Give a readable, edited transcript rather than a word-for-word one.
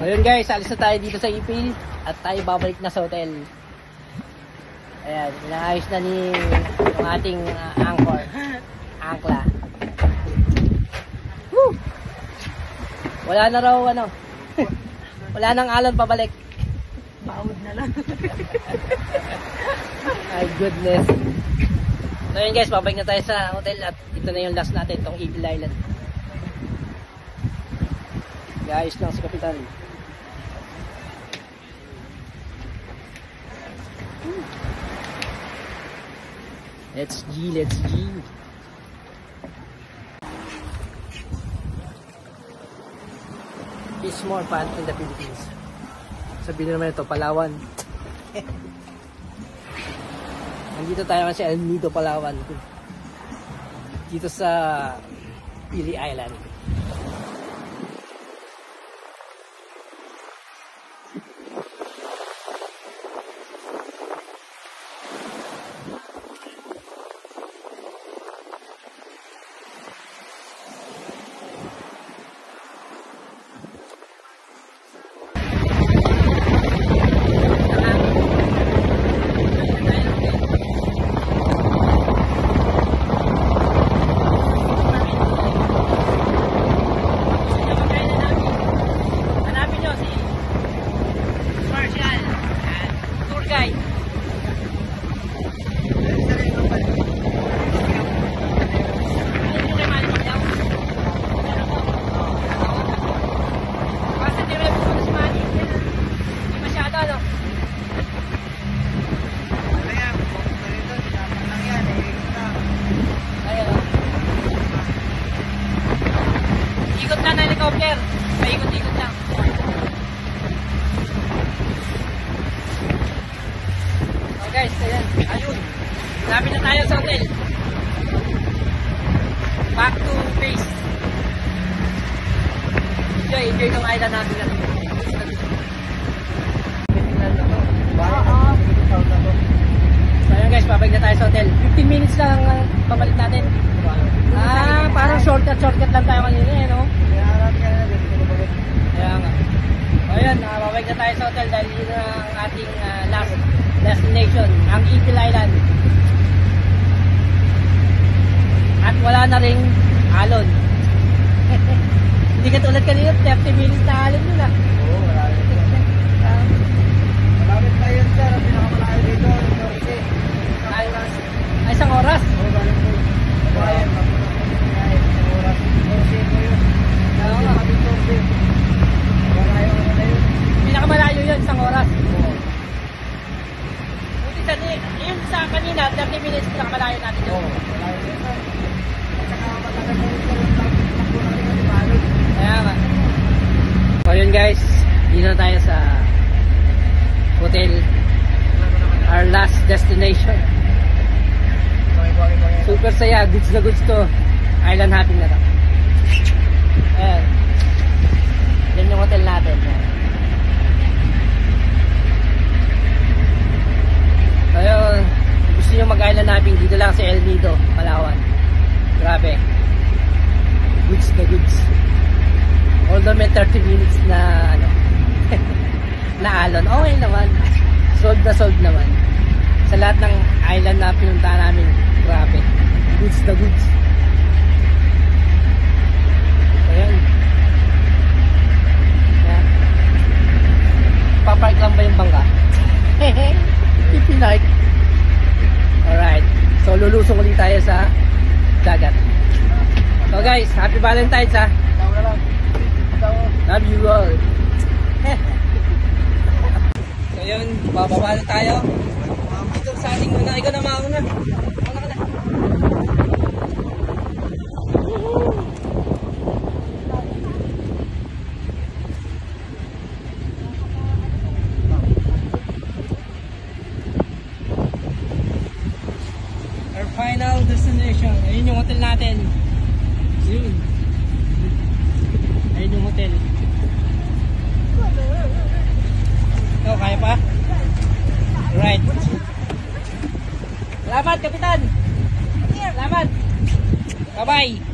Ayun guys, alis na tayo dito sa Ipil at tayo babalik na sa hotel. Ayan, inaayos na ni yung ating angkla. Woo! Wala na raw ano. Wala nang alon pabalik. Baod na lang. My goodness. So yun guys, babalik na tayo sa hotel at ito na yung last natin, itong Ipil Island. Guys lang si Kapitan. Let's G. It's more fun in the Philippines. Sabihin naman ito, Palawan. Nandito tayo kasi El Nido, Palawan. Dito sa Pili Island. Paikot-ikot lang. So guys, ayan. Ayun. Lapit na tayo sa hotel. Back to base. Enjoy ng island natin natin. So ayan guys, babalik na tayo sa hotel. 15 minutes lang ang pabalik natin. Parang shortcut lang tayo kanina eh, no? Kaya nga. Ayan, babalik na tayo sa hotel dahil yun ang ating last destination, ang Ipil Island. At wala na ring alon. Hindi ka tulad kanina, 30 minutes na alon yun ah. Oo, wala rin. Malapit tayo yun sir, ang pinakamalayo dito, Ay, isang oras? Oo, galing po. Bayan, isang oras. Torse po yun. Lalo na kami torse. Malayo na yun. Pinakamalayo yun, isang oras. Oo. Buti yun sa kanina, 30 minutes pinakamalayo natin yun. Oo, malayo yun sir. At saka matagal po ito, takbo natin kasi balon. Kaya nga. So yun guys, dito na tayo sa hotel. Our last destination. Super saya, goods na goods to. Island hopping na to. Ayan. Yan yung hotel natin. So yun, gusto nyo mag-island hopping dito lang sa El Nido, Palawan. Grabe. Goods na goods. Although may 30 minutes na ano na alon, okay naman. Sold naman. Sa lahat ng island na pinuntahan namin, grabe. Goods na goods. Ayan. Ayan. Papark lang ba yung bangka? Pipinark. Alright. So lulusong ulit tayo sa dagat. So guys, happy Valentine's ha. Love you all. So yun, bababa na tayo. Dito sa ating muna. Ikaw na mauna. Mauna ka na. Our final destination. Ayun yung hotel natin. Yun. Ayun yung hotel. Oh, kaya pa? Right. Salamat, Kapitan. Salamat. Bye-bye.